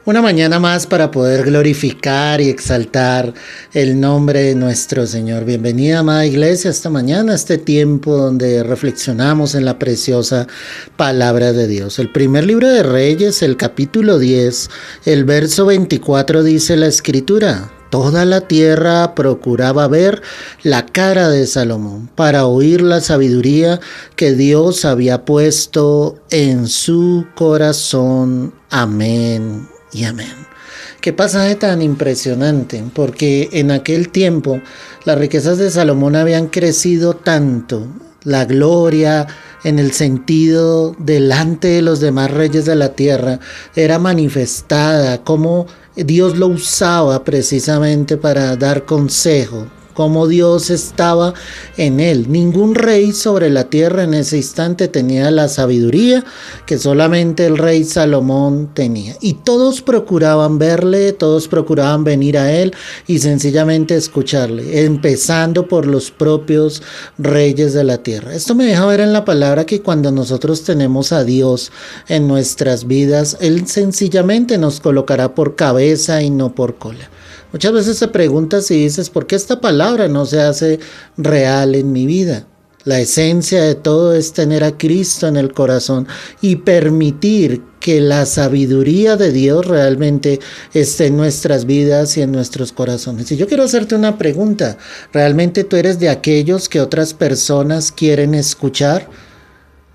Una mañana más para poder glorificar y exaltar el nombre de nuestro Señor. Bienvenida, amada iglesia, esta mañana, a este tiempo donde reflexionamos en la preciosa palabra de Dios. El primer libro de Reyes, el capítulo 10, el verso 24 dice la escritura: toda la tierra procuraba ver la cara de Salomón para oír la sabiduría que Dios había puesto en su corazón. Amén y amén. Qué pasaje tan impresionante, porque en aquel tiempo las riquezas de Salomón habían crecido tanto, la gloria en el sentido delante de los demás reyes de la tierra era manifestada, como Dios lo usaba precisamente para dar consejo, como Dios estaba en él. Ningún rey sobre la tierra en ese instante tenía la sabiduría que solamente el rey Salomón tenía. Y todos procuraban verle, todos procuraban venir a él y sencillamente escucharle, empezando por los propios reyes de la tierra. Esto me deja ver en la palabra que cuando nosotros tenemos a Dios en nuestras vidas, Él sencillamente nos colocará por cabeza y no por cola. Muchas veces te preguntas y dices, ¿por qué esta palabra no se hace real en mi vida? La esencia de todo es tener a Cristo en el corazón y permitir que la sabiduría de Dios realmente esté en nuestras vidas y en nuestros corazones. Y yo quiero hacerte una pregunta. ¿Realmente tú eres de aquellos que otras personas quieren escuchar?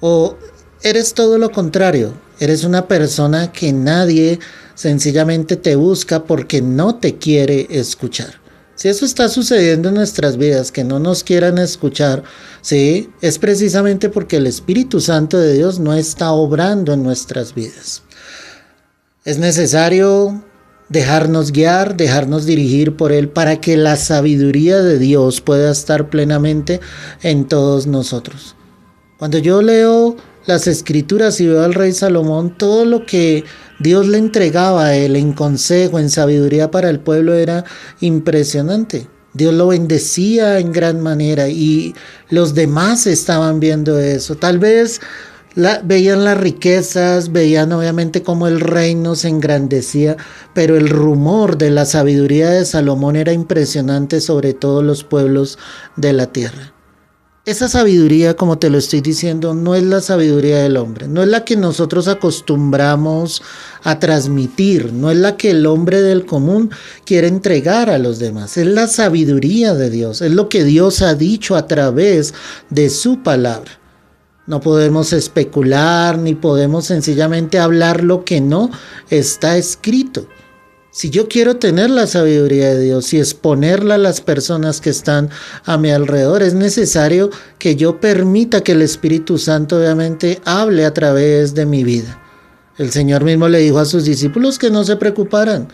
¿O eres todo lo contrario? Eres una persona que nadie sencillamente te busca porque no te quiere escuchar. Si eso está sucediendo en nuestras vidas, que no nos quieran escuchar, sí, es precisamente porque el Espíritu Santo de Dios no está obrando en nuestras vidas. Es necesario dejarnos guiar, dejarnos dirigir por Él para que la sabiduría de Dios pueda estar plenamente en todos nosotros. Cuando yo leo las escrituras y veo al rey Salomón, todo lo que Dios le entregaba a él en consejo, en sabiduría para el pueblo era impresionante. Dios lo bendecía en gran manera y los demás estaban viendo eso. Tal vez veían las riquezas, veían obviamente cómo el reino se engrandecía, pero el rumor de la sabiduría de Salomón era impresionante sobre todos los pueblos de la tierra. Esa sabiduría, como te lo estoy diciendo, no es la sabiduría del hombre, no es la que nosotros acostumbramos a transmitir, no es la que el hombre del común quiere entregar a los demás, es la sabiduría de Dios, es lo que Dios ha dicho a través de su palabra. No podemos especular ni podemos sencillamente hablar lo que no está escrito. Si yo quiero tener la sabiduría de Dios y exponerla a las personas que están a mi alrededor, es necesario que yo permita que el Espíritu Santo obviamente hable a través de mi vida. El Señor mismo le dijo a sus discípulos que no se preocuparan,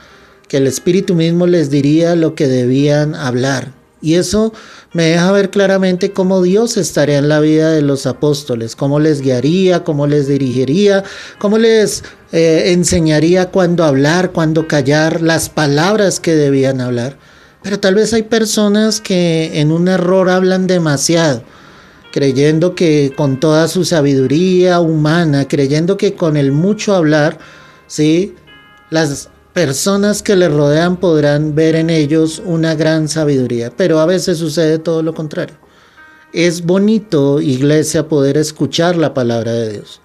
que el Espíritu mismo les diría lo que debían hablar. Y eso me deja ver claramente cómo Dios estaría en la vida de los apóstoles, cómo les guiaría, cómo les dirigiría, cómo les enseñaría cuándo hablar, cuándo callar, las palabras que debían hablar. Pero tal vez hay personas que en un error hablan demasiado, creyendo que con toda su sabiduría humana, creyendo que con el mucho hablar, ¿sí?, las personas que le rodean podrán ver en ellos una gran sabiduría, pero a veces sucede todo lo contrario. Es bonito, iglesia, poder escuchar la palabra de Dios.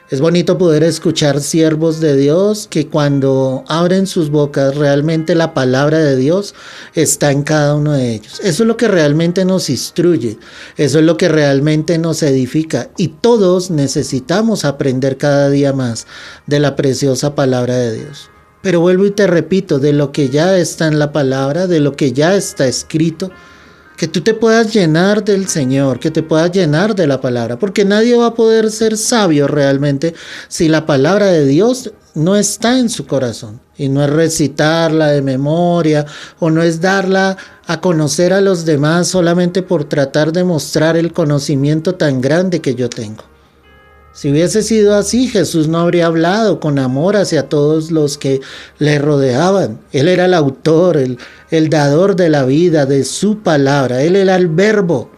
Es bonito poder escuchar siervos de Dios que cuando abren sus bocas realmente la palabra de Dios está en cada uno de ellos. Eso es lo que realmente nos instruye, eso es lo que realmente nos edifica y todos necesitamos aprender cada día más de la preciosa palabra de Dios. Pero vuelvo y te repito, de lo que ya está en la palabra, de lo que ya está escrito, que tú te puedas llenar del Señor, que te puedas llenar de la palabra, porque nadie va a poder ser sabio realmente si la palabra de Dios no está en su corazón. Y no es recitarla de memoria o no es darla a conocer a los demás solamente por tratar de mostrar el conocimiento tan grande que yo tengo. Si hubiese sido así, Jesús no habría hablado con amor hacia todos los que le rodeaban. Él era el autor, el dador de la vida, de su palabra. Él era el verbo.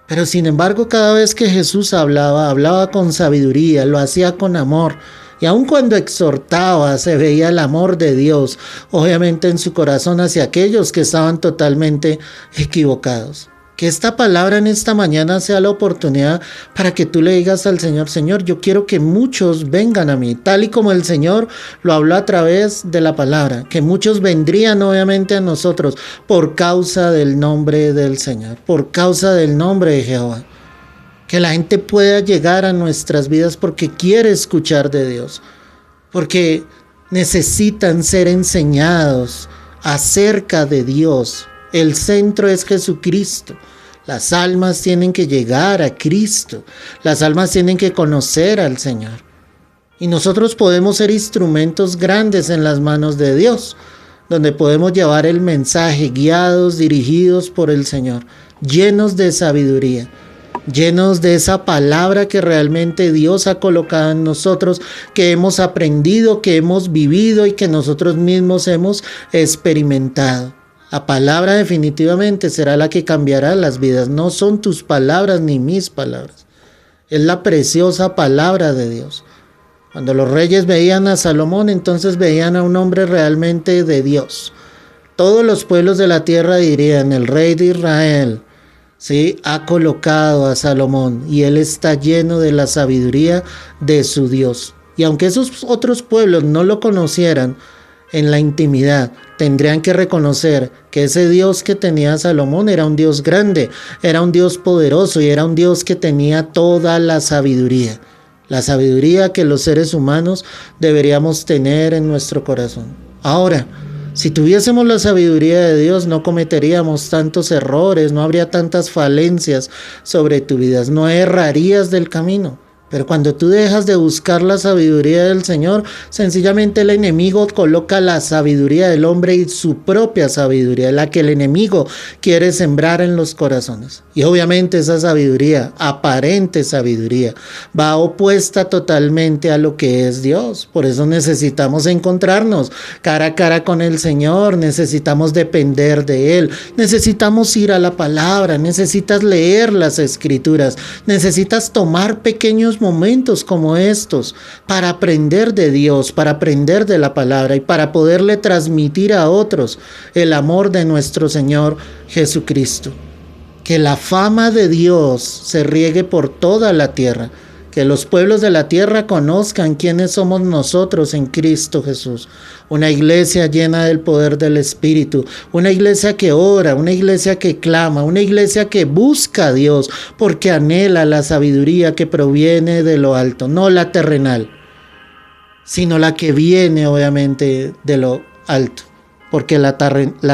Pero sin embargo, cada vez que Jesús hablaba con sabiduría, lo hacía con amor. Y aun cuando exhortaba, se veía el amor de Dios, obviamente en su corazón hacia aquellos que estaban totalmente equivocados. Que esta palabra en esta mañana sea la oportunidad para que tú le digas al Señor: Señor, yo quiero que muchos vengan a mí, tal y como el Señor lo habló a través de la palabra, que muchos vendrían obviamente a nosotros por causa del nombre del Señor, por causa del nombre de Jehová. Que la gente pueda llegar a nuestras vidas porque quiere escuchar de Dios, porque necesitan ser enseñados acerca de Dios. El centro es Jesucristo. Las almas tienen que llegar a Cristo. Las almas tienen que conocer al Señor. Y nosotros podemos ser instrumentos grandes en las manos de Dios, donde podemos llevar el mensaje guiados, dirigidos por el Señor, llenos de sabiduría, llenos de esa palabra que realmente Dios ha colocado en nosotros, que hemos aprendido, que hemos vivido y que nosotros mismos hemos experimentado. La palabra definitivamente será la que cambiará las vidas. No son tus palabras ni mis palabras. Es la preciosa palabra de Dios. Cuando los reyes veían a Salomón, entonces veían a un hombre realmente de Dios. Todos los pueblos de la tierra dirían: el rey de Israel, ¿sí?, ha colocado a Salomón y él está lleno de la sabiduría de su Dios. Y aunque esos otros pueblos no lo conocieran en la intimidad, tendrían que reconocer que ese Dios que tenía Salomón era un Dios grande, era un Dios poderoso y era un Dios que tenía toda la sabiduría que los seres humanos deberíamos tener en nuestro corazón. Ahora, si tuviésemos la sabiduría de Dios, no cometeríamos tantos errores, no habría tantas falencias sobre tu vida, no errarías del camino. Pero cuando tú dejas de buscar la sabiduría del Señor, sencillamente el enemigo coloca la sabiduría del hombre y su propia sabiduría, la que el enemigo quiere sembrar en los corazones. Y obviamente esa sabiduría, aparente sabiduría, va opuesta totalmente a lo que es Dios. Por eso necesitamos encontrarnos cara a cara con el Señor, necesitamos depender de Él, necesitamos ir a la palabra, necesitas leer las Escrituras, necesitas tomar pequeños momentos como estos para aprender de Dios, para aprender de la palabra y para poderle transmitir a otros el amor de nuestro Señor Jesucristo. Que la fama de Dios se riegue por toda la tierra, que los pueblos de la tierra conozcan quiénes somos nosotros en Cristo Jesús. Una iglesia llena del poder del Espíritu, una iglesia que ora, una iglesia que clama, una iglesia que busca a Dios porque anhela la sabiduría que proviene de lo alto, no la terrenal, sino la que viene obviamente de lo alto, porque la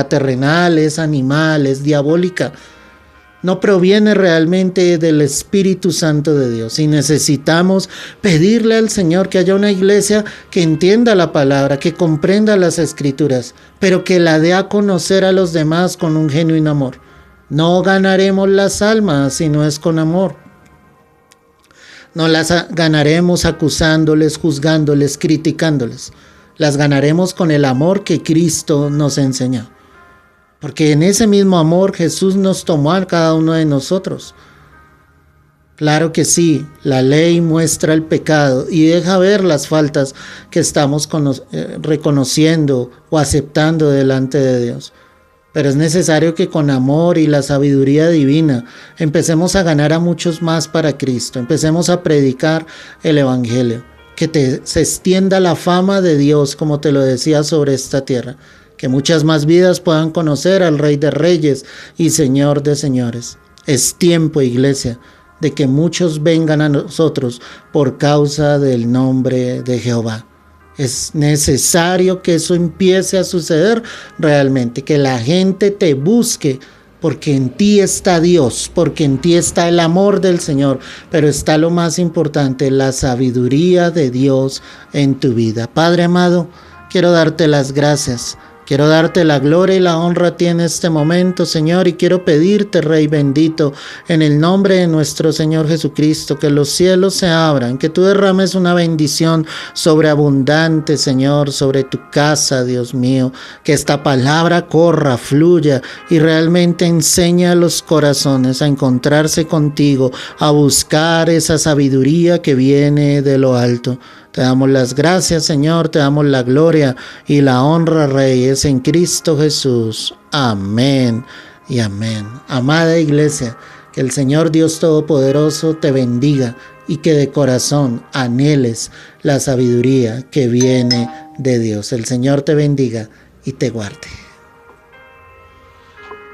terrenal es animal, es diabólica. No proviene realmente del Espíritu Santo de Dios. Y necesitamos pedirle al Señor que haya una iglesia que entienda la palabra, que comprenda las Escrituras, pero que la dé a conocer a los demás con un genuino amor. No ganaremos las almas si no es con amor. No las ganaremos acusándoles, juzgándoles, criticándoles. Las ganaremos con el amor que Cristo nos enseñó. Porque en ese mismo amor Jesús nos tomó a cada uno de nosotros. Claro que sí, la ley muestra el pecado y deja ver las faltas que estamos reconociendo o aceptando delante de Dios. Pero es necesario que con amor y la sabiduría divina empecemos a ganar a muchos más para Cristo. Empecemos a predicar el Evangelio. Que se extienda la fama de Dios, como te lo decía, sobre esta tierra. Que muchas más vidas puedan conocer al Rey de Reyes y Señor de Señores. Es tiempo, iglesia, de que muchos vengan a nosotros por causa del nombre de Jehová. Es necesario que eso empiece a suceder realmente, que la gente te busque, porque en ti está Dios, porque en ti está el amor del Señor, pero está lo más importante, la sabiduría de Dios en tu vida. Padre amado, quiero darte las gracias. Quiero darte la gloria y la honra a ti en este momento, Señor, y quiero pedirte, Rey bendito, en el nombre de nuestro Señor Jesucristo, que los cielos se abran, que tú derrames una bendición sobreabundante, Señor, sobre tu casa, Dios mío, que esta palabra corra, fluya y realmente enseñe a los corazones a encontrarse contigo, a buscar esa sabiduría que viene de lo alto. Te damos las gracias, Señor, te damos la gloria y la honra, Rey, es en Cristo Jesús. Amén y amén. Amada Iglesia, que el Señor Dios Todopoderoso te bendiga y que de corazón anheles la sabiduría que viene de Dios. El Señor te bendiga y te guarde.